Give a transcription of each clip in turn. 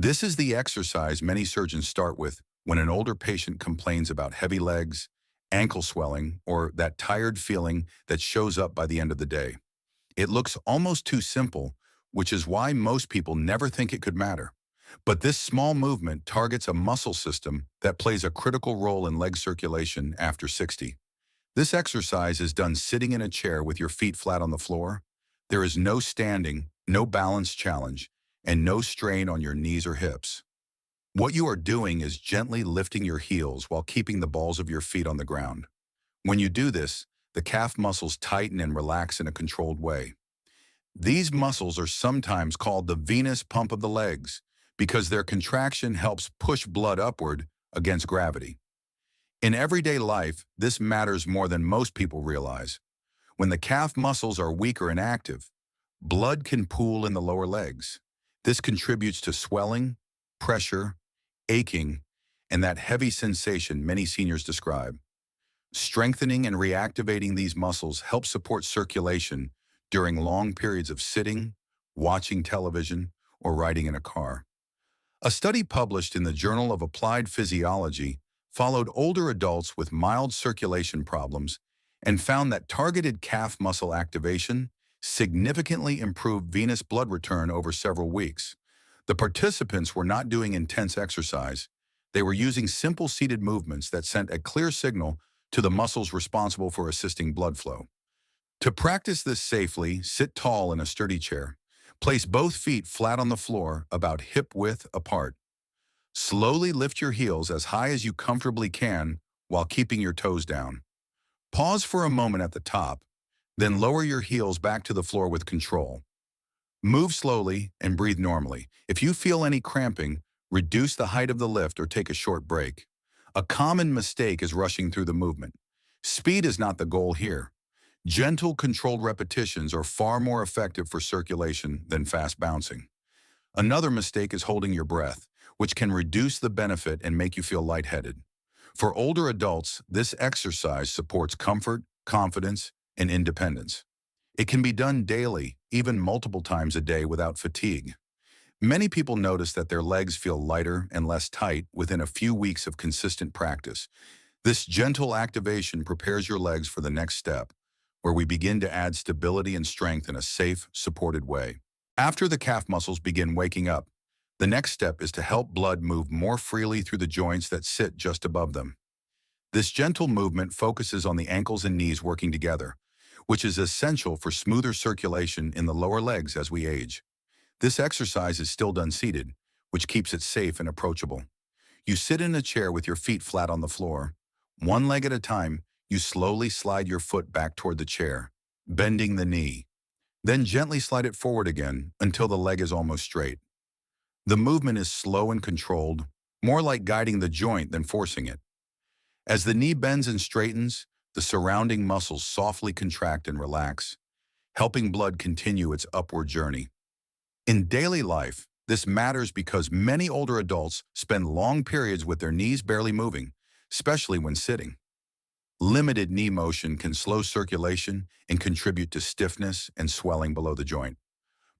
This is the exercise many surgeons start with when an older patient complains about heavy legs, ankle swelling, or that tired feeling that shows up by the end of the day. It looks almost too simple, which is why most people never think it could matter. But this small movement targets a muscle system that plays a critical role in leg circulation after 60. This exercise is done sitting in a chair with your feet flat on the floor. There is no standing, no balance challenge, and no strain on your knees or hips. What you are doing is gently lifting your heels while keeping the balls of your feet on the ground. When you do this, the calf muscles tighten and relax in a controlled way. These muscles are sometimes called the venous pump of the legs because their contraction helps push blood upward against gravity. In everyday life, this matters more than most people realize. When the calf muscles are weak or inactive, blood can pool in the lower legs. This contributes to swelling, pressure, aching, and that heavy sensation many seniors describe. Strengthening and reactivating these muscles helps support circulation during long periods of sitting, watching television, or riding in a car. A study published in the Journal of Applied Physiology followed older adults with mild circulation problems and found that targeted calf muscle activation significantly improved venous blood return over several weeks. The participants were not doing intense exercise. They were using simple seated movements that sent a clear signal to the muscles responsible for assisting blood flow. To practice this safely, sit tall in a sturdy chair. Place both feet flat on the floor, about hip width apart. Slowly lift your heels as high as you comfortably can while keeping your toes down. Pause for a moment at the top, then lower your heels back to the floor with control. Move slowly and breathe normally. If you feel any cramping, reduce the height of the lift or take a short break. A common mistake is rushing through the movement. Speed is not the goal here. Gentle, controlled repetitions are far more effective for circulation than fast bouncing. Another mistake is holding your breath, which can reduce the benefit and make you feel lightheaded. For older adults, this exercise supports comfort, confidence, and independence. It can be done daily, even multiple times a day without fatigue. Many people notice that their legs feel lighter and less tight within a few weeks of consistent practice. This gentle activation prepares your legs for the next step, where we begin to add stability and strength in a safe, supported way. After the calf muscles begin waking up, the next step is to help blood move more freely through the joints that sit just above them. This gentle movement focuses on the ankles and knees working together, which is essential for smoother circulation in the lower legs as we age. This exercise is still done seated, which keeps it safe and approachable. You sit in a chair with your feet flat on the floor. One leg at a time, you slowly slide your foot back toward the chair, bending the knee. Then gently slide it forward again until the leg is almost straight. The movement is slow and controlled, more like guiding the joint than forcing it. As the knee bends and straightens, the surrounding muscles softly contract and relax, helping blood continue its upward journey. In daily life, this matters because many older adults spend long periods with their knees barely moving, especially when sitting. Limited knee motion can slow circulation and contribute to stiffness and swelling below the joint.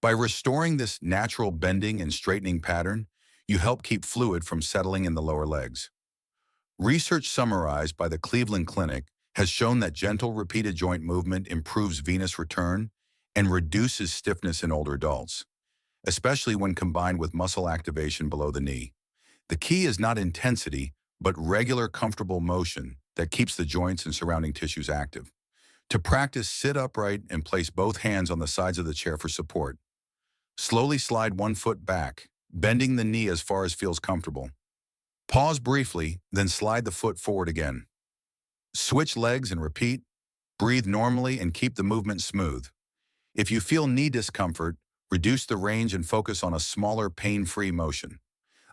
By restoring this natural bending and straightening pattern, you help keep fluid from settling in the lower legs. Research summarized by the Cleveland Clinic has shown that gentle, repeated joint movement improves venous return and reduces stiffness in older adults, especially when combined with muscle activation below the knee. The key is not intensity, but regular, comfortable motion that keeps the joints and surrounding tissues active. To practice, sit upright and place both hands on the sides of the chair for support. Slowly slide one foot back, bending the knee as far as feels comfortable. Pause briefly, then slide the foot forward again. Switch legs and repeat. Breathe normally and keep the movement smooth. If you feel knee discomfort, reduce the range and focus on a smaller, pain-free motion.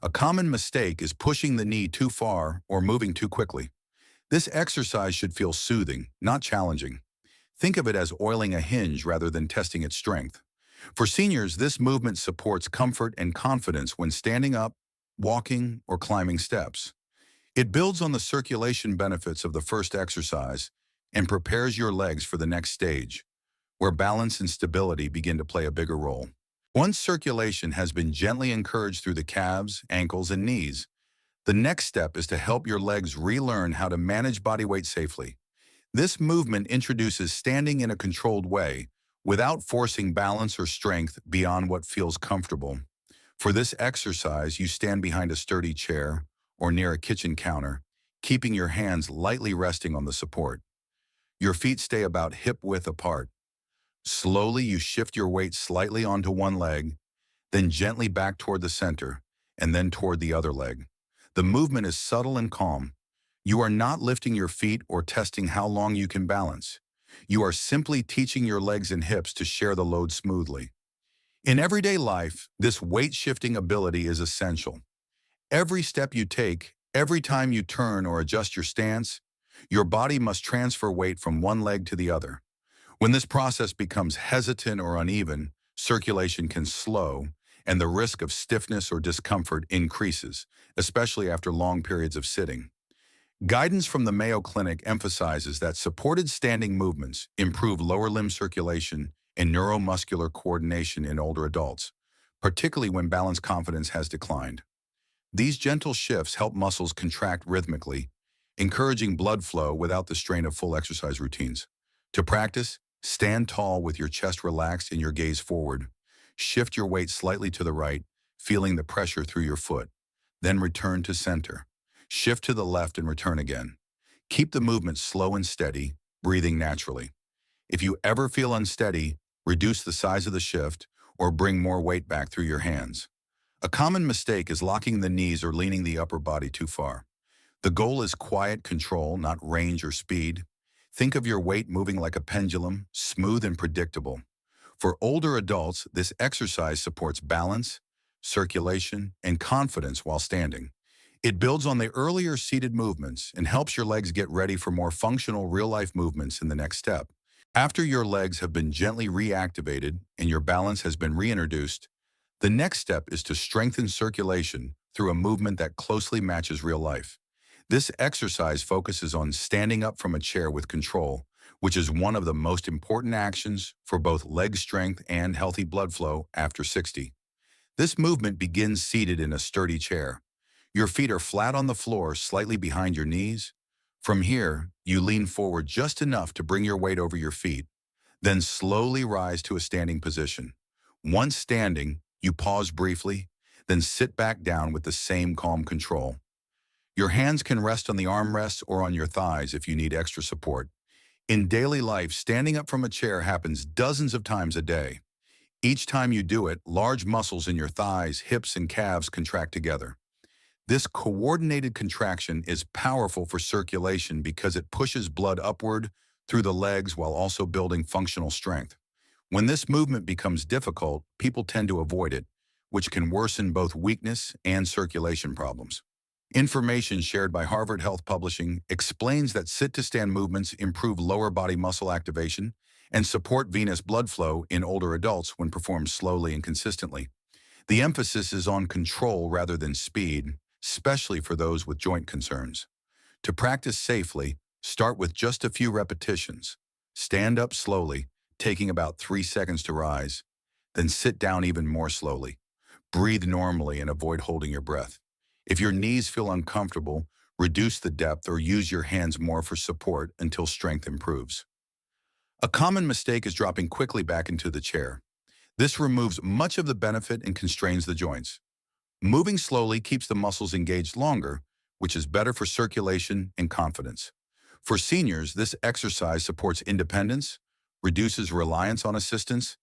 A common mistake is pushing the knee too far or moving too quickly. This exercise should feel soothing, not challenging. Think of it as oiling a hinge rather than testing its strength. For seniors, this movement supports comfort and confidence when standing up, walking, or climbing steps. It builds on the circulation benefits of the first exercise and prepares your legs for the next stage, where balance and stability begin to play a bigger role. Once circulation has been gently encouraged through the calves, ankles, and knees, the next step is to help your legs relearn how to manage body weight safely. This movement introduces standing in a controlled way without forcing balance or strength beyond what feels comfortable. For this exercise, you stand behind a sturdy chair or near a kitchen counter, keeping your hands lightly resting on the support. Your feet stay about hip-width apart. Slowly, you shift your weight slightly onto one leg, then gently back toward the center, and then toward the other leg. The movement is subtle and calm. You are not lifting your feet or testing how long you can balance. You are simply teaching your legs and hips to share the load smoothly. In everyday life, this weight-shifting ability is essential. Every step you take, every time you turn or adjust your stance, your body must transfer weight from one leg to the other. When this process becomes hesitant or uneven, circulation can slow, and the risk of stiffness or discomfort increases, especially after long periods of sitting. Guidance from the Mayo Clinic emphasizes that supported standing movements improve lower limb circulation and neuromuscular coordination in older adults, particularly when balance confidence has declined. These gentle shifts help muscles contract rhythmically, encouraging blood flow without the strain of full exercise routines. To practice, stand tall with your chest relaxed and your gaze forward. Shift your weight slightly to the right, feeling the pressure through your foot. Then return to center. Shift to the left and return again. Keep the movement slow and steady, breathing naturally. If you ever feel unsteady, reduce the size of the shift or bring more weight back through your hands. A common mistake is locking the knees or leaning the upper body too far. The goal is quiet control, not range or speed. Think of your weight moving like a pendulum, smooth and predictable. For older adults, this exercise supports balance, circulation, and confidence while standing. It builds on the earlier seated movements and helps your legs get ready for more functional real-life movements in the next step. After your legs have been gently reactivated and your balance has been reintroduced, the next step is to strengthen circulation through a movement that closely matches real life. This exercise focuses on standing up from a chair with control, which is one of the most important actions for both leg strength and healthy blood flow after 60. This movement begins seated in a sturdy chair. Your feet are flat on the floor, slightly behind your knees. From here, you lean forward just enough to bring your weight over your feet, then slowly rise to a standing position. Once standing, you pause briefly, then sit back down with the same calm control. Your hands can rest on the armrests or on your thighs if you need extra support. In daily life, standing up from a chair happens dozens of times a day. Each time you do it, large muscles in your thighs, hips, and calves contract together. This coordinated contraction is powerful for circulation because it pushes blood upward through the legs while also building functional strength. When this movement becomes difficult, people tend to avoid it, which can worsen both weakness and circulation problems. Information shared by Harvard Health Publishing explains that sit-to-stand movements improve lower body muscle activation and support venous blood flow in older adults when performed slowly and consistently. The emphasis is on control rather than speed, especially for those with joint concerns. To practice safely, start with just a few repetitions. Stand up slowly, taking about 3 seconds to rise, then sit down even more slowly. Breathe normally and avoid holding your breath. If your knees feel uncomfortable, reduce the depth or use your hands more for support until strength improves. A common mistake is dropping quickly back into the chair. This removes much of the benefit and constrains the joints. Moving slowly keeps the muscles engaged longer, which is better for circulation and confidence. For seniors, this exercise supports independence, reduces reliance on assistance,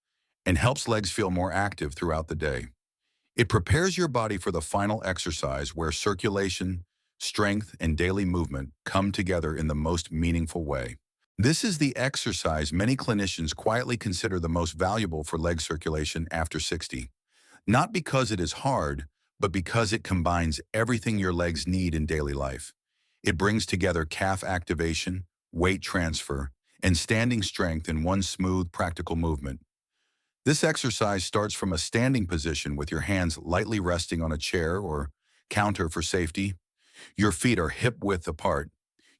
and helps legs feel more active throughout the day. It prepares your body for the final exercise where circulation, strength, and daily movement come together in the most meaningful way. This is the exercise many clinicians quietly consider the most valuable for leg circulation after 60. Not because it is hard, but because it combines everything your legs need in daily life. It brings together calf activation, weight transfer, and standing strength in one smooth, practical movement. This exercise starts from a standing position with your hands lightly resting on a chair or counter for safety. Your feet are hip-width apart.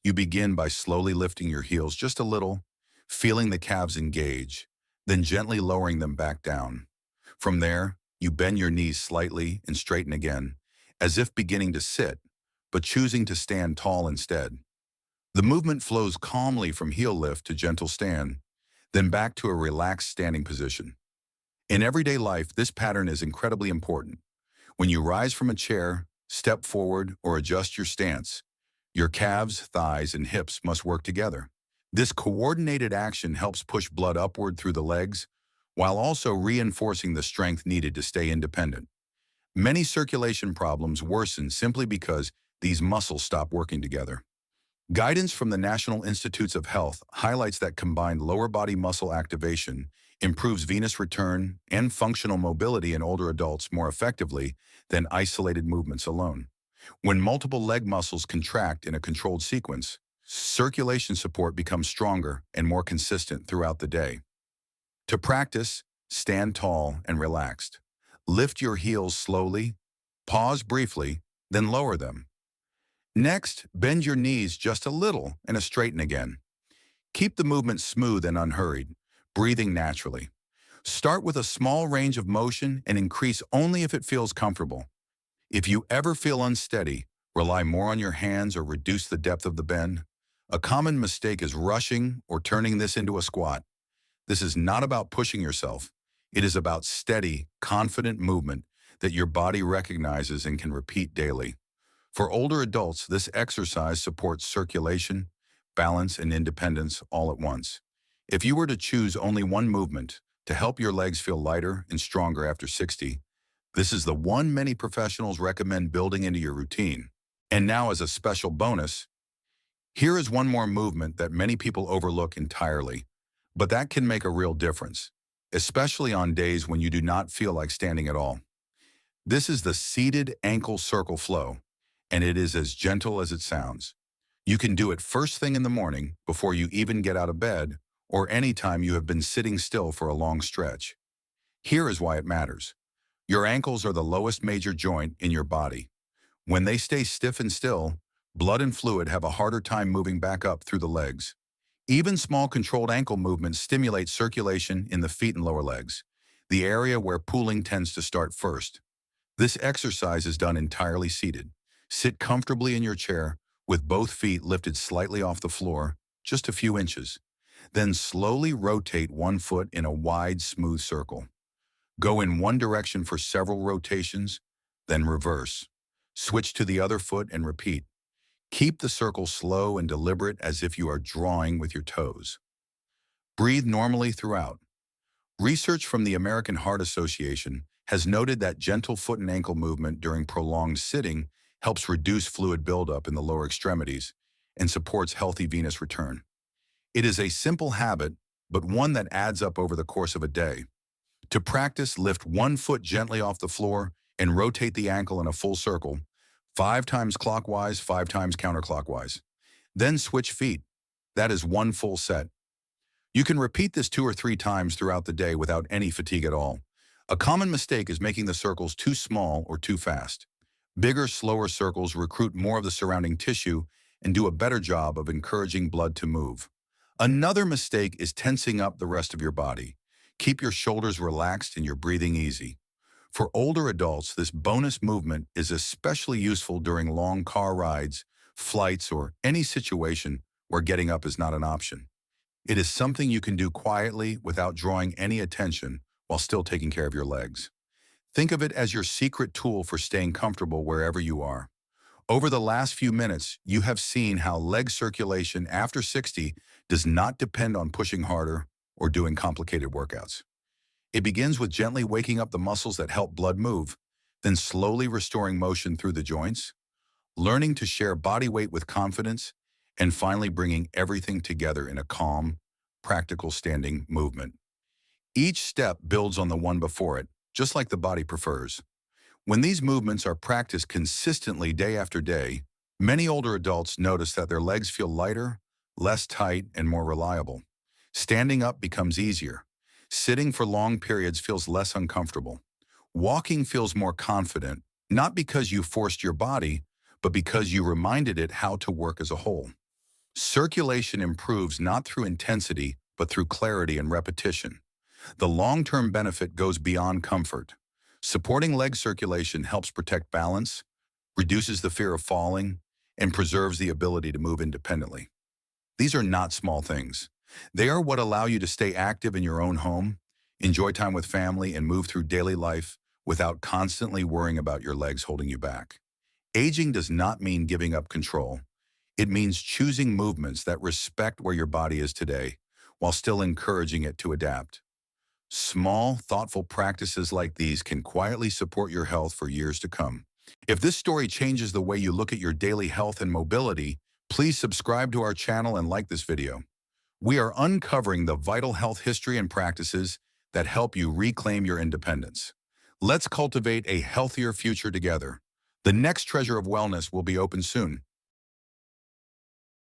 You begin by slowly lifting your heels just a little, feeling the calves engage, then gently lowering them back down. From there, you bend your knees slightly and straighten again, as if beginning to sit, but choosing to stand tall instead. The movement flows calmly from heel lift to gentle stand, then back to a relaxed standing position. In everyday life, this pattern is incredibly important. When you rise from a chair, step forward, or adjust your stance, your calves, thighs, and hips must work together. This coordinated action helps push blood upward through the legs, while also reinforcing the strength needed to stay independent. Many circulation problems worsen simply because these muscles stop working together. Guidance from the National Institutes of Health highlights that combined lower body muscle activation improves venous return and functional mobility in older adults more effectively than isolated movements alone. When multiple leg muscles contract in a controlled sequence, circulation support becomes stronger and more consistent throughout the day. To practice, stand tall and relaxed. Lift your heels slowly, pause briefly, then lower them. Next, bend your knees just a little and straighten again. Keep the movement smooth and unhurried, breathing naturally. Start with a small range of motion and increase only if it feels comfortable. If you ever feel unsteady, rely more on your hands or reduce the depth of the bend. A common mistake is rushing or turning this into a squat. This is not about pushing yourself. It is about steady, confident movement that your body recognizes and can repeat daily. For older adults, this exercise supports circulation, balance, and independence all at once. If you were to choose only one movement to help your legs feel lighter and stronger after 60, this is the one many professionals recommend building into your routine. And now, as a special bonus, here is one more movement that many people overlook entirely, but that can make a real difference, especially on days when you do not feel like standing at all. This is the seated ankle circle flow, and it is as gentle as it sounds. You can do it first thing in the morning before you even get out of bed, or anytime you have been sitting still for a long stretch. Here is why it matters. Your ankles are the lowest major joint in your body. When they stay stiff and still, blood and fluid have a harder time moving back up through the legs. Even small controlled ankle movements stimulate circulation in the feet and lower legs, the area where pooling tends to start first. This exercise is done entirely seated. Sit comfortably in your chair with both feet lifted slightly off the floor, just a few inches. Then slowly rotate one foot in a wide, smooth circle. Go in one direction for several rotations, then reverse. Switch to the other foot and repeat. Keep the circle slow and deliberate as if you are drawing with your toes. Breathe normally throughout. Research from the American Heart Association has noted that gentle foot and ankle movement during prolonged sitting helps reduce fluid buildup in the lower extremities and supports healthy venous return. It is a simple habit, but one that adds up over the course of a day. To practice, lift one foot gently off the floor and rotate the ankle in a full circle, 5 times clockwise, 5 times counterclockwise. Then switch feet. That is one full set. You can repeat this 2 or 3 times throughout the day without any fatigue at all. A common mistake is making the circles too small or too fast. Bigger, slower circles recruit more of the surrounding tissue and do a better job of encouraging blood to move. Another mistake is tensing up the rest of your body. Keep your shoulders relaxed and your breathing easy. For older adults, this bonus movement is especially useful during long car rides, flights, or any situation where getting up is not an option. It is something you can do quietly without drawing any attention while still taking care of your legs. Think of it as your secret tool for staying comfortable wherever you are. Over the last few minutes, you have seen how leg circulation after 60 does not depend on pushing harder or doing complicated workouts. It begins with gently waking up the muscles that help blood move, then slowly restoring motion through the joints, learning to share body weight with confidence, and finally bringing everything together in a calm, practical standing movement. Each step builds on the one before it, just like the body prefers. When these movements are practiced consistently day after day, many older adults notice that their legs feel lighter, less tight, and more reliable. Standing up becomes easier. Sitting for long periods feels less uncomfortable. Walking feels more confident, not because you forced your body, but because you reminded it how to work as a whole. Circulation improves not through intensity, but through clarity and repetition. The long-term benefit goes beyond comfort. Supporting leg circulation helps protect balance, reduces the fear of falling, and preserves the ability to move independently. These are not small things. They are what allow you to stay active in your own home, enjoy time with family, and move through daily life without constantly worrying about your legs holding you back. Aging does not mean giving up control. It means choosing movements that respect where your body is today, while still encouraging it to adapt. Small, thoughtful practices like these can quietly support your health for years to come. If this story changes the way you look at your daily health and mobility, please subscribe to our channel and like this video. We are uncovering the vital health history and practices that help you reclaim your independence. Let's cultivate a healthier future together. The next treasure of wellness will be open soon.